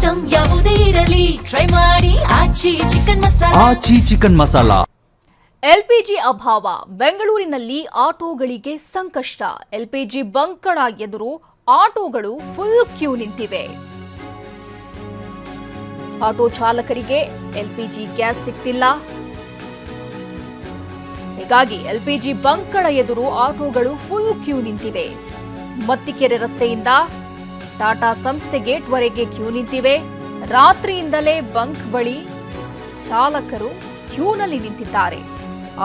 Item ಯಾವುದೇ ಇರಲಿ try ಮಾಡಿ ಆಚಿ ಚಿಕನ್ ಮಸಾಲಾ. ಎಲ್ಪಿಜಿ ಅಭಾವ, ಬೆಂಗಳೂರಿನಲ್ಲಿ ಆಟೋಗಳಿಗೆ ಸಂಕಷ್ಟ. ಎಲ್ಪಿಜಿ ಬಂಕ್ಗಳ ಎದುರು ಆಟೋಗಳು ಫುಲ್ ಕ್ಯೂ ನಿಂತಿವೆ. ಆಟೋ ಚಾಲಕರಿಗೆ ಎಲ್ಪಿಜಿ ಗ್ಯಾಸ್ ಸಿಗ್ತಿಲ್ಲ. ಹೀಗಾಗಿ ಎಲ್ಪಿಜಿ ಬಂಕ್ಗಳ ಎದುರು ಆಟೋಗಳು ಫುಲ್ ಕ್ಯೂ ನಿಂತಿವೆ. ಮತ್ತಿಕೆರೆ ರಸ್ತೆಯಿಂದ ಟಾಟಾ ಸಂಸ್ಥೆ ಗೇಟ್ವರೆಗೆ ಕ್ಯೂ ನಿಂತಿವೆ. ರಾತ್ರಿಯಿಂದಲೇ ಬಂಕ್ ಬಳಿ ಚಾಲಕರು ಕ್ಯೂನಲ್ಲಿ ನಿಂತಿದ್ದಾರೆ.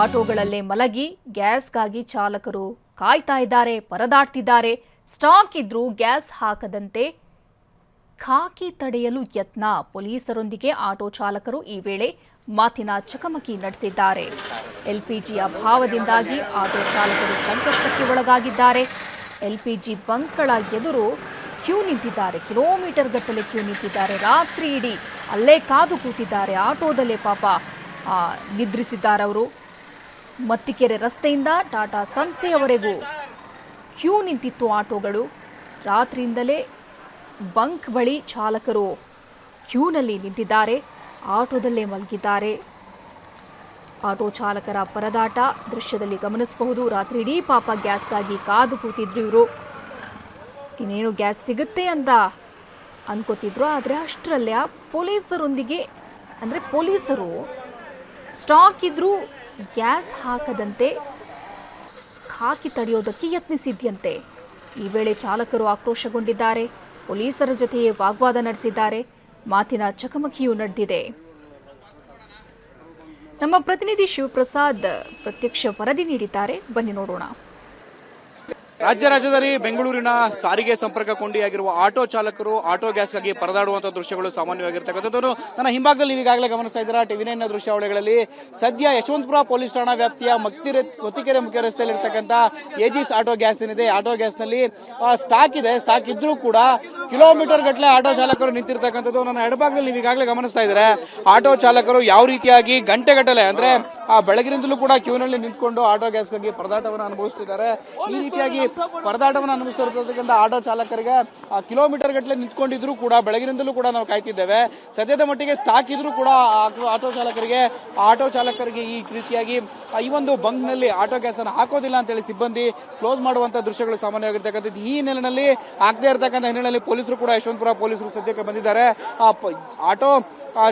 ಆಟೋಗಳಲ್ಲೇ ಮಲಗಿ ಗ್ಯಾಸ್ಗಾಗಿ ಚಾಲಕರು ಕಾಯ್ತಾ ಇದ್ದಾರೆ, ಪರದಾಡ್ತಿದ್ದಾರೆ. ಸ್ಟಾಕ್ ಇದ್ರೂ ಗ್ಯಾಸ್ ಹಾಕದಂತೆ ಖಾಕಿ ತಡೆಯಲು ಯತ್ನ. ಪೊಲೀಸರೊಂದಿಗೆ ಆಟೋ ಚಾಲಕರು ಈ ವೇಳೆ ಮಾತಿನ ಚಕಮಕಿ ನಡೆಸಿದ್ದಾರೆ. ಎಲ್ಪಿಜಿ ಅಭಾವದಿಂದಾಗಿ ಆಟೋ ಚಾಲಕರು ಸಂಕಷ್ಟಕ್ಕೆ ಒಳಗಾಗಿದ್ದಾರೆ. ಎಲ್ಪಿಜಿ ಬಂಕ್ಗಳ ಎದುರು ಕ್ಯೂ ನಿಂತಿದ್ದಾರೆ. ಕಿಲೋಮೀಟರ್ ಗಟ್ಟಲೆ ಕ್ಯೂ ನಿಂತಿದ್ದಾರೆ. ರಾತ್ರಿ ಇಡೀ ಅಲ್ಲೇ ಕಾದು ಕೂತಿದ್ದಾರೆ. ಆಟೋದಲ್ಲೇ ಪಾಪ ನಿದ್ರಿಸಿದ್ದಾರೆ ಅವರು. ಮತ್ತಿಕೆರೆ ರಸ್ತೆಯಿಂದ ಟಾಟಾ ಸಂಸ್ಥೆಯವರೆಗೂ ಕ್ಯೂ ನಿಂತಿತ್ತು ಆಟೋಗಳು. ರಾತ್ರಿಯಿಂದಲೇ ಬಂಕ್ ಬಳಿ ಚಾಲಕರು ಕ್ಯೂನಲ್ಲಿ ನಿಂತಿದ್ದಾರೆ. ಆಟೋದಲ್ಲೇ ಮಲಗಿದ್ದಾರೆ. ಆಟೋ ಚಾಲಕರ ಪರದಾಟ ದೃಶ್ಯದಲ್ಲಿ ಗಮನಿಸಬಹುದು. ರಾತ್ರಿ ಇಡೀ ಪಾಪ ಗ್ಯಾಸ್ಗಾಗಿ ಕಾದು ಕೂತಿದ್ರು ಇವರು. ಇನ್ನೇನು ಗ್ಯಾಸ್ ಸಿಗುತ್ತೆ ಅಂತ ಅನ್ಕೋತಿದ್ರು. ಆದರೆ ಅಷ್ಟರಲ್ಲೇ ಪೊಲೀಸರೊಂದಿಗೆ ಅಂದರೆ ಪೊಲೀಸರು ಸ್ಟಾಕ್ ಇದ್ರೂ ಗ್ಯಾಸ್ ಹಾಕದಂತೆ ಖಾಕಿ ತಡೆಯೋದಕ್ಕೆ ಯತ್ನಿಸಿದ್ಯಂತೆ. ಈ ವೇಳೆ ಚಾಲಕರು ಆಕ್ರೋಶಗೊಂಡಿದ್ದಾರೆ. ಪೊಲೀಸರ ಜೊತೆಯೇ ವಾಗ್ವಾದ ನಡೆಸಿದ್ದಾರೆ. ಮಾತಿನ ಚಕಮಕಿಯೂ ನಡೆದಿದೆ. ನಮ್ಮ ಪ್ರತಿನಿಧಿ ಶಿವಪ್ರಸಾದ್ ಪ್ರತ್ಯಕ್ಷ ವರದಿ ನೀಡಿದ್ದಾರೆ. ಬನ್ನಿ ನೋಡೋಣ. ರಾಜ್ಯದಲ್ಲಿ ಬೆಂಗಳೂರಿನ ಸಾರಿಗೆ ಸಂಪರ್ಕ ಕೊಂಡಿಯಾಗಿರುವ ಆಟೋ ಚಾಲಕರು ಆಟೋ ಗ್ಯಾಸ್ಗಾಗಿ ಪರದಾಡುವಂತಹ ದೃಶ್ಯಗಳು ಸಾಮಾನ್ಯವಾಗಿರ್ತಕ್ಕಂಥದ್ದು ನನ್ನ ಹಿಂಭಾಗದಲ್ಲಿ ಈಗಾಗಲೇ ಗಮನಿಸ್ತಾ ಇದ್ದೀರಾ ಟಿವಿ9 ದೃಶ್ಯಾವಳಿಗಳಲ್ಲಿ. ಸದ್ಯ ಯಶವಂತಪುರ ಪೊಲೀಸ್ ಠಾಣಾ ವ್ಯಾಪ್ತಿಯ ಮತ್ತಿಕೆರೆ ಮುಖ್ಯ ರಸ್ತೆಯಲ್ಲಿರ್ತಕ್ಕಂಥ ಏಜಿಸ್ ಆಟೋ ಗ್ಯಾಸ್ ಏನಿದೆ, ಆಟೋ ಗ್ಯಾಸ್ನಲ್ಲಿ ಸ್ಟಾಕ್ ಇದೆ. ಸ್ಟಾಕ್ ಇದ್ರೂ ಕೂಡ ಕಿಲೋಮೀಟರ್ ಗಟ್ಟಲೆ ಆಟೋ ಚಾಲಕರು ನಿಂತಿರ್ತಕ್ಕಂಥದ್ದು ನನ್ನ ಎಡಭಾಗದಲ್ಲಿ ನೀವು ಈಗಾಗಲೇ ಗಮನಿಸ್ತಾ ಇದ್ದಾರೆ. ಆಟೋ ಚಾಲಕರು ಯಾವ ರೀತಿಯಾಗಿ ಗಂಟೆಗಟ್ಟಲೆ ಅಂದ್ರೆ ಬೆಳಗಿನಿಂದಲೂ ಕೂಡ ಕ್ಯೂನಲ್ಲಿ ನಿಂತ್ಕೊಂಡು ಆಟೋ ಗ್ಯಾಸ್ಗಾಗಿ ಪರದಾಟವನ್ನು ಅನುಭವಿಸುತ್ತಿದ್ದಾರೆ. ಈ ರೀತಿಯಾಗಿ ಪರದಾಟವನ್ನು ಅನುಭವಿಸುತ್ತಿರತಕ್ಕಂಥ ಆಟೋ ಚಾಲಕರಿಗೆ ಕಿಲೋಮೀಟರ್ ಗಟ್ಟಲೆ ನಿಂತ್ಕೊಂಡಿದ್ರು ಕೂಡ ಬೆಳಗಿನಿಂದಲೂ ಕೂಡ ನಾವು ಕಾಯ್ತಿದ್ದೇವೆ. ಸದ್ಯದ ಮಟ್ಟಿಗೆ ಸ್ಟಾಕ್ ಇದ್ರೂ ಕೂಡ ಆಟೋ ಚಾಲಕರಿಗೆ ಈ ರೀತಿಯಾಗಿ ಈ ಒಂದು ಬಂಕ್ ನಲ್ಲಿ ಆಟೋ ಗ್ಯಾಸ್ ಅನ್ನು ಹಾಕೋದಿಲ್ಲ ಅಂತ ಹೇಳಿ ಸಿಬ್ಬಂದಿ ಕ್ಲೋಸ್ ಮಾಡುವಂತಹ ದೃಶ್ಯಗಳು ಸಾಮಾನ್ಯವಾಗಿರ್ತಕ್ಕಂಥದ್ದು. ಈ ಹಿನ್ನೆಲೆಯಲ್ಲಿ ಆಗದೆ ಇರತಕ್ಕಂಥ ಹಿನ್ನೆಲೆಯಲ್ಲಿ ಪೊಲೀಸರು ಕೂಡ ಯಶವಂತಪುರ ಪೊಲೀಸರು ಸದ್ಯಕ್ಕೆ ಬಂದಿದ್ದಾರೆ. ಆಟೋ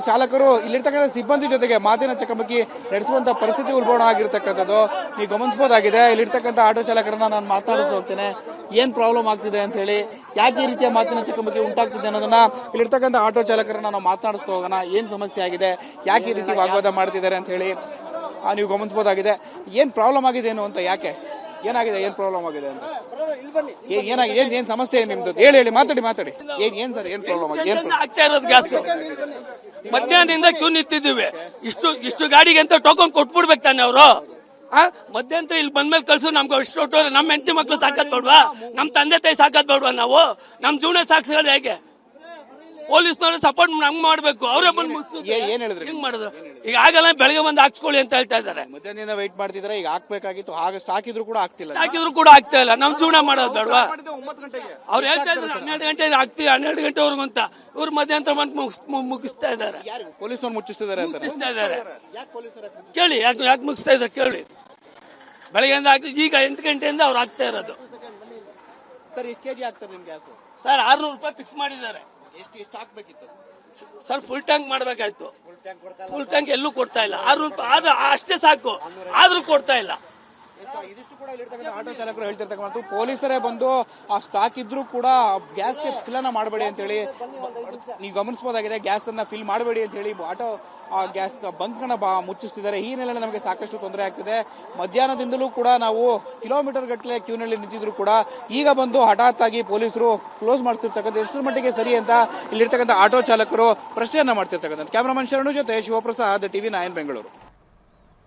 ಚಾಲಕರು ಇಲ್ಲಿರ್ತಕ್ಕಂಥ ಸಿಬ್ಬಂದಿ ಜೊತೆಗೆ ಮಾತಿನ ಚಕಮಕಿ ನಡೆಸುವಂತ ಪರಿಸ್ಥಿತಿ ಉಲ್ಬಣ ಆಗಿರ್ತಕ್ಕಂಥದ್ದು ನೀವು ಗಮನಿಸಬಹುದಾಗಿದೆ. ಇಲ್ಲಿರ್ತಕ್ಕಂಥ ಆಟೋ ಚಾಲಕರನ್ನ ನಾನು ಮಾತನಾಡಿಸ್ತಾ ಹೋಗ್ತೇನೆ. ಏನ್ ಪ್ರಾಬ್ಲಮ್ ಆಗ್ತಿದೆ ಅಂತ ಹೇಳಿ, ಯಾಕೆ ಈ ರೀತಿಯ ಮಾತಿನ ಚಕಮಕಿ ಉಂಟಾಗ್ತಿದೆ ಅನ್ನೋದನ್ನ ಇಲ್ಲಿರ್ತಕ್ಕಂಥ ಆಟೋ ಚಾಲಕರನ್ನ ನಾವು ಮಾತನಾಡಿಸ್ತಾ ಹೋಗೋಣ. ಏನ್ ಸಮಸ್ಯೆ ಆಗಿದೆ, ಯಾಕೆ ಈ ರೀತಿ ವಾಗ್ವಾದ ಮಾಡ್ತಿದ್ದಾರೆ ಅಂತ ಹೇಳಿ ನೀವು ಗಮನಿಸಬಹುದಾಗಿದೆ. ಏನ್ ಪ್ರಾಬ್ಲಮ್ ಆಗಿದೆ ಏನು ಅಂತ, ಯಾಕೆ ಏನಾಗಿದೆ, ಏನ್ ಪ್ರಾಬ್ಲಮ್ ಆಗಿದೆ ಅಂತ, ಏನಾಗಿದೆ, ಏನ್ ಸಮಸ್ಯೆ ನಿಮ್ದು ಹೇಳಿ ಮಾತಾಡಿ. ಏನ್ ಸರ್, ಏನ್ ಪ್ರಾಬ್ಲಮ್ ಆಗಿದೆ? ಆಗ್ತಾ ಇರೋದು ಗ್ಯಾಸ್ ಮಧ್ಯಾಹ್ನದಿಂದ ಕ್ಯೂ ನಿಂತಿದ್ದೀವಿ. ಇಷ್ಟು ಗಾಡಿಗೆ ಅಂತ ಟೋಕನ್ ಕೊಟ್ಬಿಡ್ಬೇಕು ತಾನೆ ಅವರು. ಮಧ್ಯಾಹ್ನ ಇಲ್ಲಿ ಬಂದ್ಮೇಲೆ ಕಳ್ಸು. ನಮ್ಗೆ ಇಷ್ಟು ನಮ್ಮ ಹೆಂಡತಿ ಮಕ್ಳು ಸಾಕದ್ ಬೇಡ್ವಾ, ನಮ್ ತಂದೆ ತಾಯಿ ಸಾಕದ್ ಬೇಡ್ವಾ, ನಾವು ನಮ್ ಜೀವನ ಸಾಕ್ಸೋದು ಹೇಗೆ? ಪೊಲೀಸ್ನವ್ರು ಸಪೋರ್ಟ್ ನಮ್ಗೆ ಮಾಡ್ಬೇಕು. ಅವರೇ ಬಂದು ಏನ್ ಹೇಳಿದ್ರು, ಹೆಂಗ್ ಮಾಡಿದ್ರು? ಈಗ ಆಗಲ್ಲ, ಬೆಳಗ್ಗೆ ಬಂದು ಹಾಕ್ಸ್ಕೊಳ್ಳಿ ಅಂತ ಹೇಳ್ತಾ ಇದಾರೆ. ಮಧ್ಯಾಹ್ನದಿಂದ ವೆಯ್ಟ್ ಮಾಡ್ತಿದ್ರೆ, ಈಗ ಹಾಕ್ಬೇಕಾಗಿತ್ತು. ಹಾಗೆ ಸ್ಟಾಕ್ ಇದ್ರು ಕೂಡ ಆಗ್ತಾ ಇಲ್ಲ. ನಮ್ ಜೀವನ ಮಾಡೋದು ಬೇಡವಾ? ಅವ್ರು ಹೇಳ್ತಾ ಇದ್ರು 12 ಗಂಟೆ ಆಗ್ತೀವಿ, 12 ಗಂಟೆವರೆಗೂ ಅಂತ. ಇವ್ರು ಮಧ್ಯಾಹ್ನ ಬಂದು ಮುಗಿಸ್ತಾ ಇದ್ದಾರೆ. ಪೊಲೀಸ್ನವ್ರು ಮುಚ್ಚಿಸ್ತಾ ಇದ್ದಾರೆ. ಕೇಳಿ, ಯಾಕೆ ಮುಗಿಸ್ತಾ ಇದ್ದಾರೆ ಕೇಳಿ. ಬೆಳಗ್ಗೆಯಿಂದ ಈಗ 8 ಗಂಟೆಯಿಂದ ಅವ್ರು ಆಗ್ತಾ ಇರೋದು. ಸರ್, ಎಷ್ಟು ಕೆಜಿ ಆಗ್ತಾರೆ ನಿಮ್ ಗ್ಯಾಸ್? ಸರ್, 600 ರೂಪಾಯಿ ಫಿಕ್ಸ್ ಮಾಡಿದ್ದಾರೆ. ಎಷ್ಟು ಹಾಕ್ಬೇಕಿತ್ತು ಸರ್? ಫುಲ್ ಟ್ಯಾಂಕ್ ಮಾಡ್ಬೇಕಾಯ್ತು. ಫುಲ್ ಟ್ಯಾಂಕ್ ಎಲ್ಲೂ ಕೊಡ್ತಾ ಇಲ್ಲ. 600 ರೂಪಾಯಿ ಅಷ್ಟೇ ಸಾಕು, ಆದ್ರೂ ಕೊಡ್ತಾ ಇಲ್ಲ. ಇದಿಷ್ಟು ಕೂಡ ಇಲ್ಲಿರ್ತಕ್ಕಂಥ ಆಟೋ ಚಾಲಕರು ಹೇಳ್ತಿರ್ತಕ್ಕಂಥ ಪೊಲೀಸರೇ ಬಂದು ಆ ಸ್ಟಾಕ್ ಇದ್ರೂ ಕೂಡ ಗ್ಯಾಸ್ಗೆ ಫಿಲ್ ಅನ್ನ ಮಾಡಬೇಡಿ ಅಂತ ಹೇಳಿ ನೀವು ಗಮನಿಸಬಹುದಾಗಿದೆ. ಗ್ಯಾಸ್ ಅನ್ನ ಫಿಲ್ ಮಾಡಬೇಡಿ ಅಂತ ಹೇಳಿ ಆಟೋ ಗ್ಯಾಸ್ ಬಂಕ್ ನ ಮುಚ್ಚಿಸ್ತಿದ್ದಾರೆ. ಈ ಹಿನ್ನೆಲೆಯಲ್ಲಿ ನಮಗೆ ಸಾಕಷ್ಟು ತೊಂದರೆ ಆಗ್ತಿದೆ. ಮಧ್ಯಾಹ್ನದಿಂದಲೂ ಕೂಡ ನಾವು ಕಿಲೋಮೀಟರ್ ಗಟ್ಟಲೆ ಕ್ಯೂನಲ್ಲಿ ನಿಂತಿದ್ರು ಕೂಡ ಈಗ ಬಂದು ಹಠಾತ್ ಆಗಿ ಪೊಲೀಸರು ಕ್ಲೋಸ್ ಮಾಡ್ತಿರ್ತಕ್ಕಂಥ ಎಷ್ಟರ ಮಟ್ಟಿಗೆ ಸರಿ ಅಂತ ಇಲ್ಲಿರ್ತಕ್ಕಂಥ ಆಟೋ ಚಾಲಕರು ಪ್ರಶ್ನೆಯನ್ನ ಮಾಡ್ತಿರ್ತಕ್ಕಂಥ. ಕ್ಯಾಮರಾಮನ್ ಶರಣು ಜೊತೆ ಶಿವಪ್ರಸಾದ್, ಟಿವಿ9 ಬೆಂಗಳೂರು.